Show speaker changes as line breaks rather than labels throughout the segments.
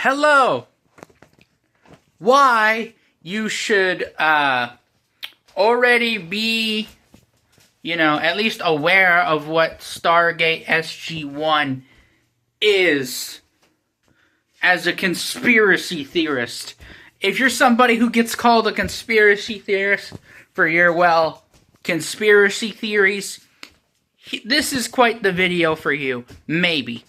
Hello. Why you should already be, at least aware of what Stargate SG-1 is as a conspiracy theorist. If you're somebody who gets called a conspiracy theorist for your, conspiracy theories, this is quite the video for you. Maybe.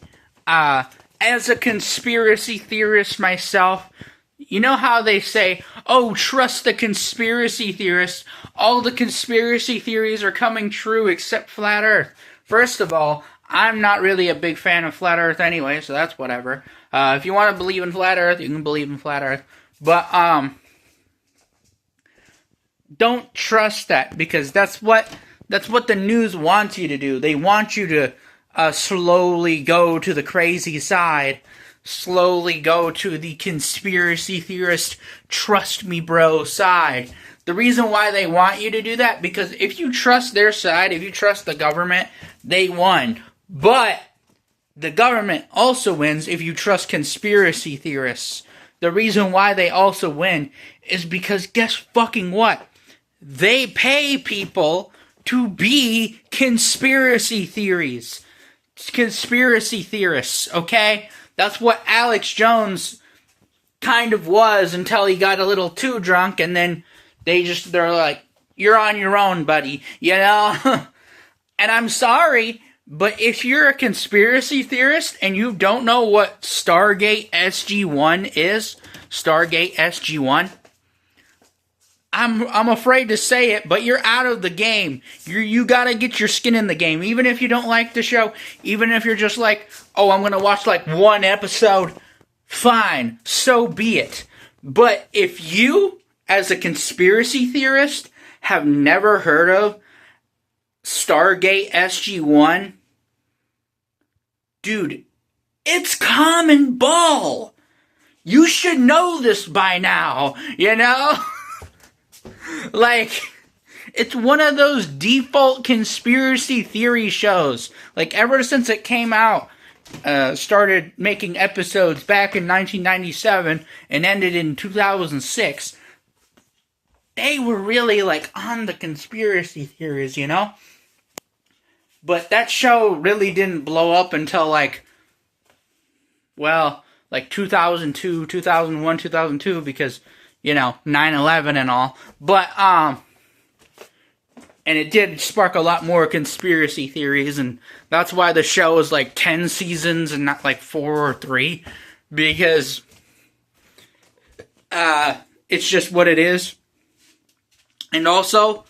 As a conspiracy theorist myself, you know how they say, oh, trust the conspiracy theorists. All the conspiracy theories are coming true except Flat Earth. First of all, I'm not really a big fan of Flat Earth anyway, so that's whatever. If you want to believe in Flat Earth, you can believe in Flat Earth. But, don't trust that, because that's what the news wants you to do. They want you to slowly go to the crazy side, slowly go to the conspiracy theorist, trust me bro side. The reason why they want you to do that, because if you trust their side, if you trust the government, they won. But the government also wins if you trust conspiracy theorists. The reason why they also win is because guess fucking what? They pay people to be conspiracy theories. Conspiracy theorists, okay? That's what Alex Jones kind of was until he got a little too drunk, and then they're like, you're on your own, buddy, And I'm sorry, but if you're a conspiracy theorist and you don't know what Stargate SG-1 is, Stargate SG-1, I'm afraid to say it, but you're out of the game. You gotta get your skin in the game. Even if you don't like the show, even if you're just like, oh, I'm gonna watch like one episode, fine, so be it. But if you, as a conspiracy theorist, have never heard of Stargate SG-1, dude, it's common ball. You should know this by now, Like, it's one of those default conspiracy theory shows. Like, ever since it came out, started making episodes back in 1997 and ended in 2006, they were really, like, on the conspiracy theories, But that show really didn't blow up until, like 2002, 2001, 2002, because 9/11 and all. But, and it did spark a lot more conspiracy theories, and that's why the show is like 10 seasons and not like 4 or 3, because, it's just what it is. And also,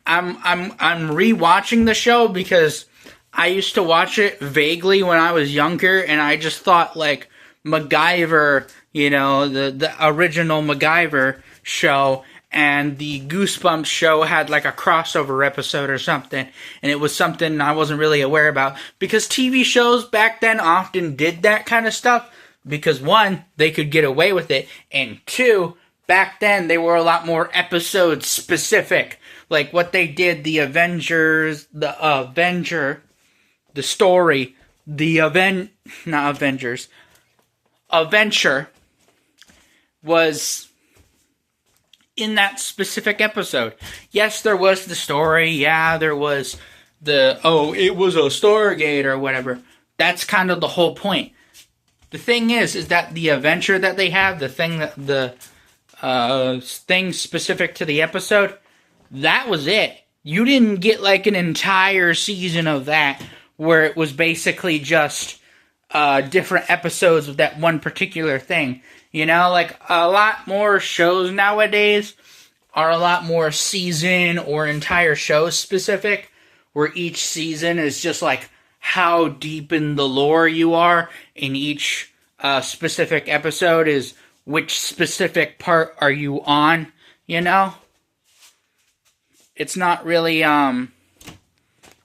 I'm rewatching the show because I used to watch it vaguely when I was younger, and I just thought, like, MacGyver, the original MacGyver show and the Goosebumps show had like a crossover episode or something, and it was something I wasn't really aware about, because TV shows back then often did that kind of stuff, because one, they could get away with it, and two, back then they were a lot more episode specific, like what they did, the Avengers, Adventure was in that specific episode. Yes, there was the story. Yeah, there was it was a Stargate or whatever. That's kind of the whole point. The thing is that the adventure that they have, the thing specific to the episode, that was it. You didn't get like an entire season of that where it was basically just different episodes of that one particular thing. Like a lot more shows nowadays are a lot more season or entire show specific, where each season is just like how deep in the lore you are, in each specific episode is which specific part are you on, It's not really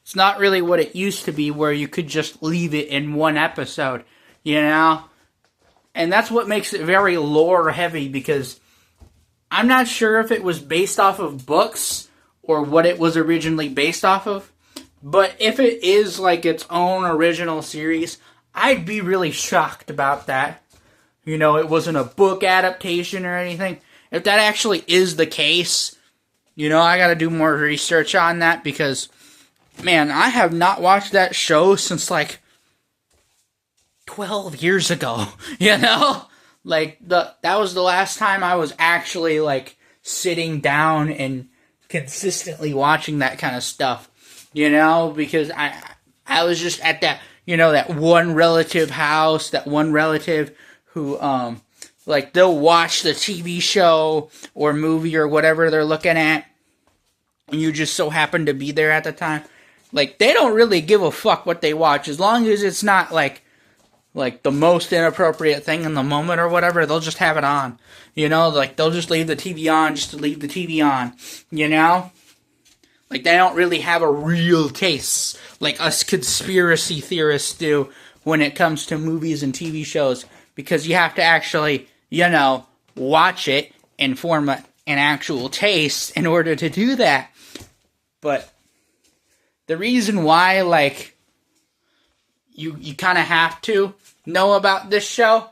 it's not really what it used to be, where you could just leave it in one episode, And that's what makes it very lore heavy, because I'm not sure if it was based off of books or what it was originally based off of. But if it is like its own original series, I'd be really shocked about that. it wasn't a book adaptation or anything. If that actually is the case, I gotta do more research on that because, man, I have not watched that show since, 12 years ago, Like, that was the last time I was actually, sitting down and consistently watching that kind of stuff, because I was just at that, that one relative house, that one relative who, they'll watch the TV show or movie or whatever they're looking at, and you just so happen to be there at the time. They don't really give a fuck what they watch, as long as it's not, like the most inappropriate thing in the moment or whatever, they'll just have it on. They'll just leave the TV on just to leave the TV on, They don't really have a real taste like us conspiracy theorists do when it comes to movies and TV shows, because you have to actually, watch it and form an actual taste in order to do that. But the reason why, you kind of have to know about this show,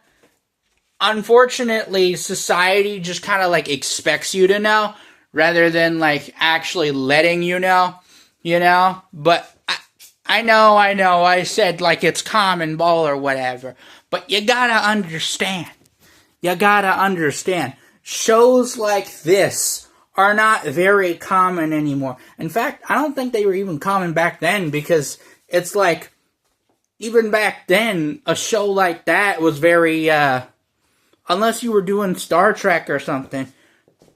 unfortunately, society just kind of, expects you to know, rather than, actually letting you know, But I know, I said, it's common ball or whatever, but you gotta understand. Shows like this are not very common anymore. In fact, I don't think they were even common back then, because it's even back then, a show like that was very, unless you were doing Star Trek or something,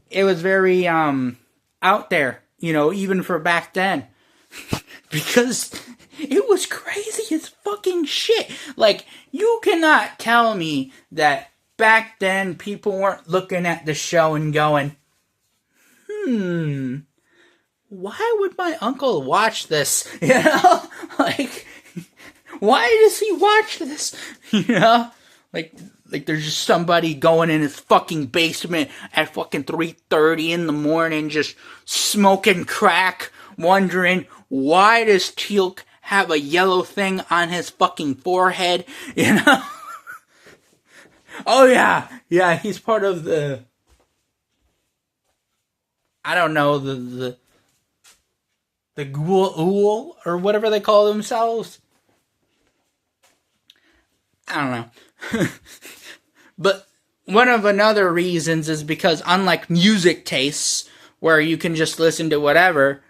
it was very, out there, even for back then. Because it was crazy as fucking shit. You cannot tell me that back then people weren't looking at the show and going, why would my uncle watch this? Why does he watch this? There's just somebody going in his fucking basement at fucking 3:30 in the morning, just smoking crack, wondering, why does Teal'c have a yellow thing on his fucking forehead? Oh yeah, he's part of the, I don't know, the Ghoul or whatever they call themselves. I don't know. But one of another reasons is because, unlike music tastes, where you can just listen to whatever,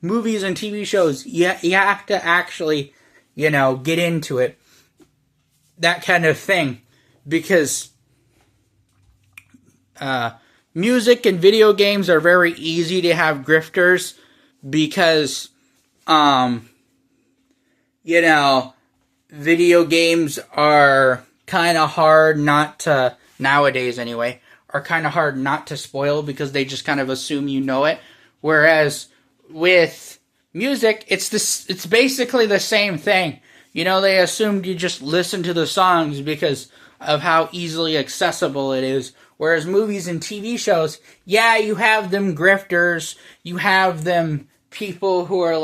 movies and TV shows, you have to actually, get into it. That kind of thing. Because music and video games are very easy to have grifters, because, video games are kind of hard not to, nowadays anyway, are kind of hard not to spoil, because they just kind of assume you know it. Whereas with music, it's basically the same thing. They assumed you just listen to the songs because of how easily accessible it is. Whereas movies and TV shows, you have them grifters, you have them people who are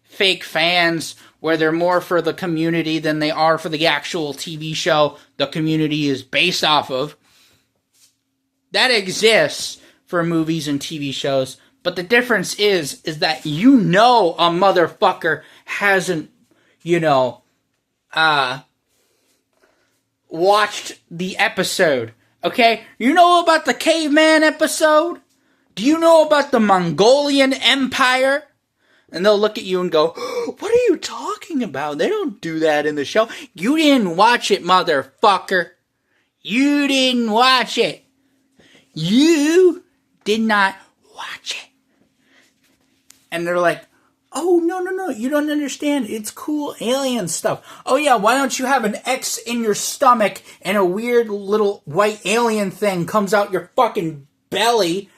fake fans, where they're more for the community than they are for the actual TV show the community is based off of. That exists for movies and TV shows, but the difference is that a motherfucker hasn't, watched the episode, okay? You know about the caveman episode? Do you know about the Mongolian Empire? And they'll look at you and go, what are you talking about? They don't do that in the show. You didn't watch it, motherfucker. You didn't watch it. You did not watch it. And they're like, oh, no, you don't understand. It's cool alien stuff. Oh, yeah, why don't you have an X in your stomach and a weird little white alien thing comes out your fucking belly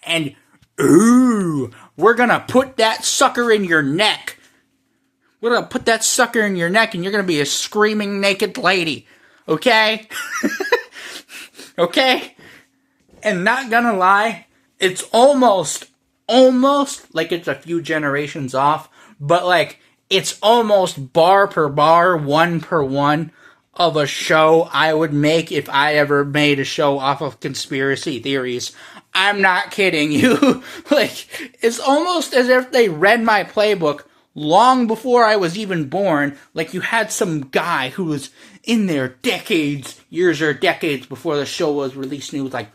and, ooh, we're gonna put that sucker in your neck. We're gonna put that sucker in your neck and you're gonna be a screaming naked lady. Okay? Okay? And not gonna lie, it's almost it's a few generations off, but it's almost bar per bar, one per one of a show I would make if I ever made a show off of conspiracy theories. I'm not kidding you. Like, it's almost as if they read my playbook long before I was even born. Like, you had some guy who was in there years or decades before the show was released, and he was like,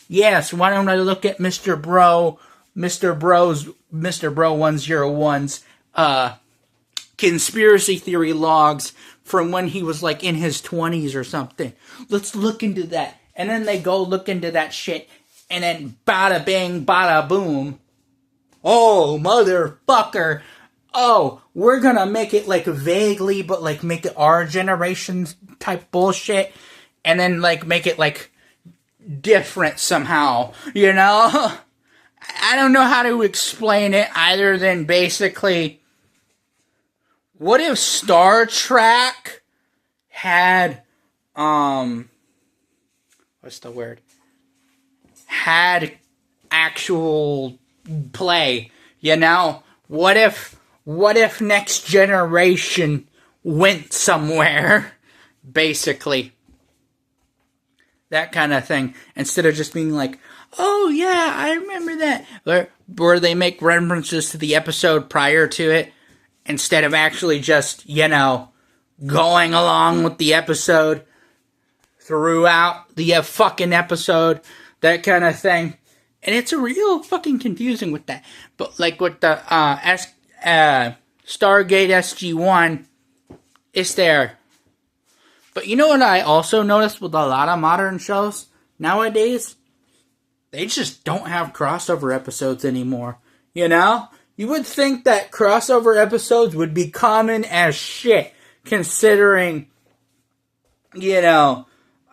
yes, why don't I look at Mr. Bro 101's, conspiracy theory logs from when he was like in his 20s or something. Let's look into that. And then they go look into that shit, and then bada bang, bada boom. Oh, motherfucker. Oh, we're gonna make it like vaguely, but like make it our generation type bullshit, and then like make it like different somehow, you know? I don't know how to explain it other than basically, what if Star Trek had, what's the word? Had actual play, you know? What if Next Generation went somewhere, basically? That kind of thing. Instead of just being like, oh yeah, I remember that. Where they make references to the episode prior to it, instead of actually just, you know, going along with the episode throughout the fucking episode, that kind of thing. And it's a real fucking confusing with that. But like with the Stargate SG-1, it's there. But you know what I also noticed with a lot of modern shows nowadays? They just don't have crossover episodes anymore. You know? You would think that crossover episodes would be common as shit, considering, you know,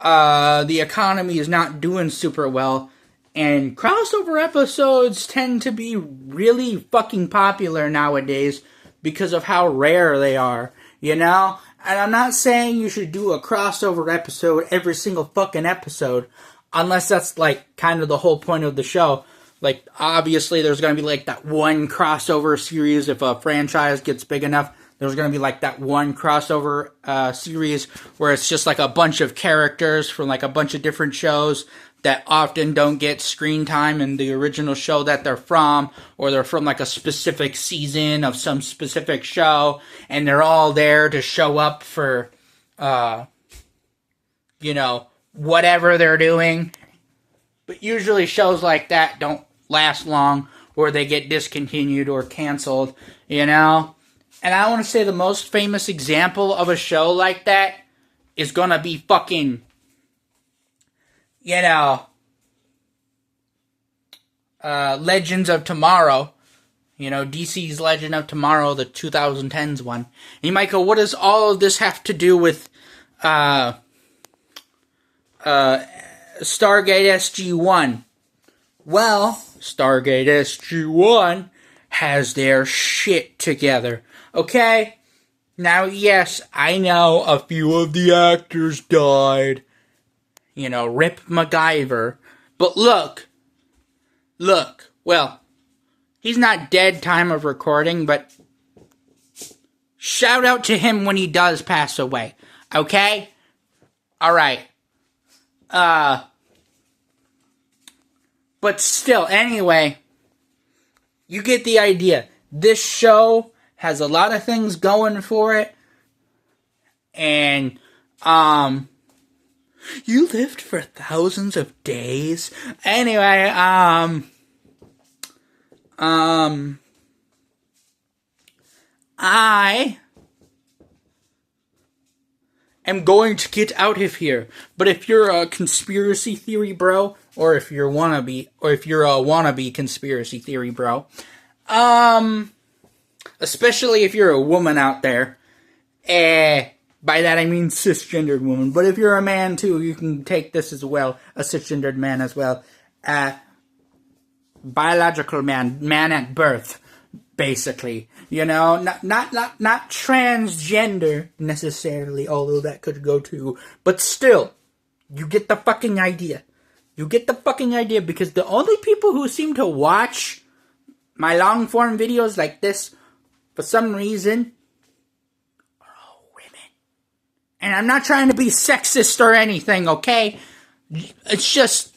the economy is not doing super well. And crossover episodes tend to be really fucking popular nowadays because of how rare they are, you know? And I'm not saying you should do a crossover episode every single fucking episode, unless that's, like, kind of the whole point of the show. Like, obviously, there's going to be, like, that one crossover series. If a franchise gets big enough, there's going to be, like, that one crossover series where it's just, like, a bunch of characters from, like, a bunch of different shows that often don't get screen time in the original show that they're from, or they're from, like, a specific season of some specific show, and they're all there to show up for, you know, whatever they're doing. But usually shows like that don't last long, or they get discontinued or canceled, you know? And I want to say the most famous example of a show like that is gonna be fucking, you know, Legends of Tomorrow. You know, DC's Legend of Tomorrow, the 2010s one. And you might go, what does all of this have to do with Stargate SG-1? Well, Stargate SG-1 has their shit together, okay? Now, yes, I know a few of the actors died. You know, Rip MacGyver. But look, well, he's not dead time of recording, but shout out to him when he does pass away, okay? Alright. But still, anyway, you get the idea. This show has a lot of things going for it, and, you lived for thousands of days. Anyway, I am going to get out of here. But if you're a conspiracy theory bro, or if you're a wannabe conspiracy theory bro, especially if you're a woman out there, by that I mean cisgendered woman. But if you're a man too, you can take this as well. A cisgendered man as well. Biological man at birth, basically. You know, not transgender necessarily, although that could go too. But still, you get the fucking idea. You get the fucking idea, because the only people who seem to watch my long form videos like this, for some reason, And I'm not trying to be sexist or anything, okay? It's just,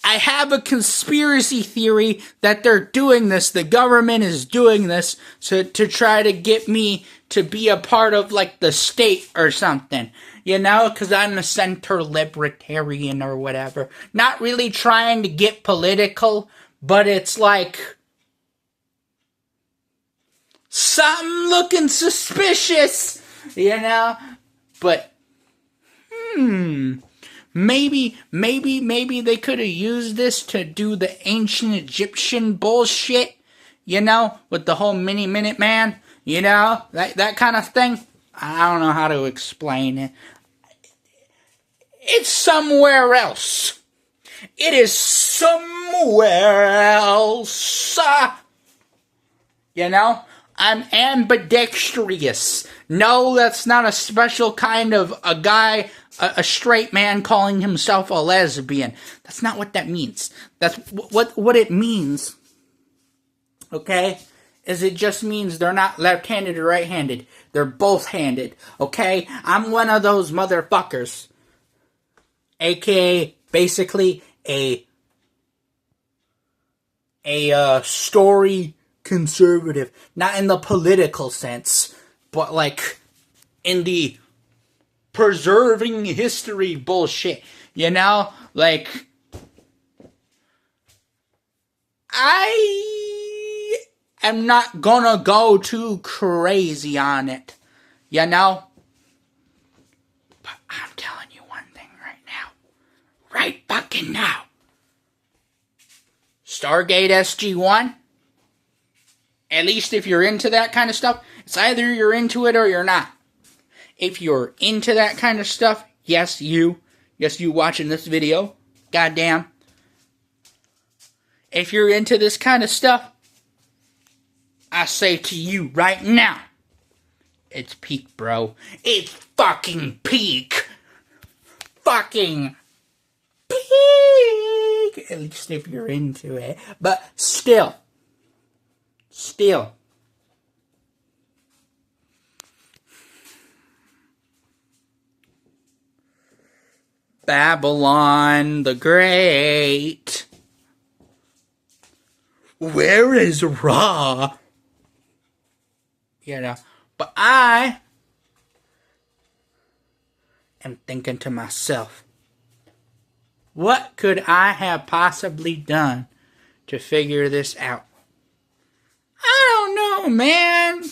I have a conspiracy theory that they're doing this. The government is doing this to try to get me to be a part of, like, the state or something. You know, because I'm a center libertarian or whatever. Not really trying to get political, but it's like something looking suspicious, you know? But, maybe they could have used this to do the ancient Egyptian bullshit, you know, with the whole Minute Man, you know, that kind of thing. I don't know how to explain it. It's somewhere else. It is somewhere else. You know? I'm ambidextrous. No, that's not a special kind of a guy, a straight man calling himself a lesbian. That's not what that means. That's what it means, okay, is it just means they're not left-handed or right-handed. They're both-handed, okay? I'm one of those motherfuckers. AKA, basically, a story conservative. Not in the political sense, but like in the preserving history bullshit. You know? Like, I am not gonna go too crazy on it. You know? But I'm telling you one thing right now. Right fucking now. Stargate SG-1? At least if you're into that kind of stuff, it's either you're into it or you're not. If you're into that kind of stuff, yes, you watching this video, goddamn. If you're into this kind of stuff, I say to you right now, it's peak, bro. It's fucking peak. Fucking peak. At least if you're into it. But still. Babylon the Great. Where is Ra? You know, but I am thinking to myself, what could I have possibly done to figure this out? I don't know, man.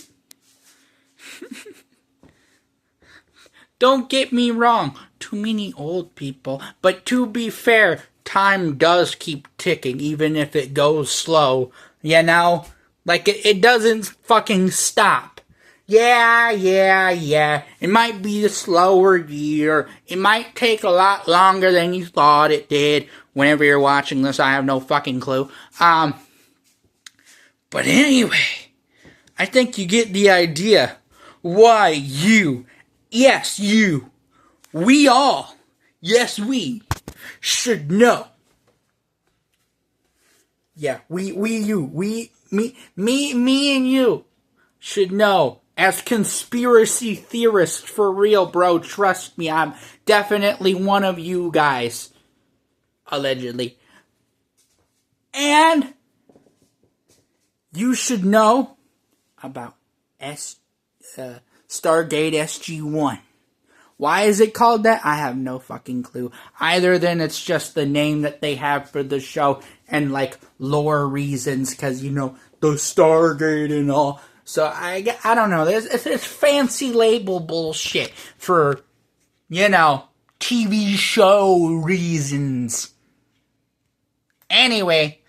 Don't get me wrong. Too many old people. But to be fair, time does keep ticking, even if it goes slow. You know? Like, it doesn't fucking stop. Yeah. It might be a slower year. It might take a lot longer than you thought it did. Whenever you're watching this, I have no fucking clue. But anyway, I think you get the idea why we all, yes, we should know. Yeah, me and you should know. As conspiracy theorists, for real, bro, trust me, I'm definitely one of you guys. Allegedly. And you should know about Stargate SG-1. Why is it called that? I have no fucking clue. Either than it's just the name that they have for the show and like lore reasons, because, you know, the Stargate and all. So I don't know. It's fancy label bullshit for, you know, TV show reasons. Anyway,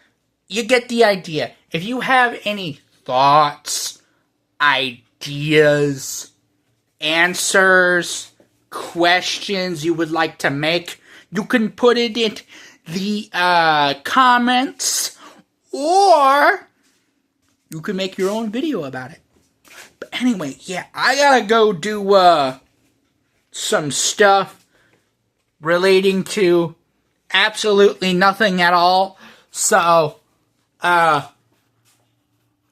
you get the idea. If you have any thoughts, ideas, answers, questions you would like to make, you can put it in the comments, or you can make your own video about it. But anyway, yeah, I gotta go do some stuff relating to absolutely nothing at all. So, I'm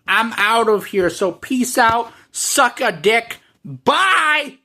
out of here. So peace out, suck a dick, bye!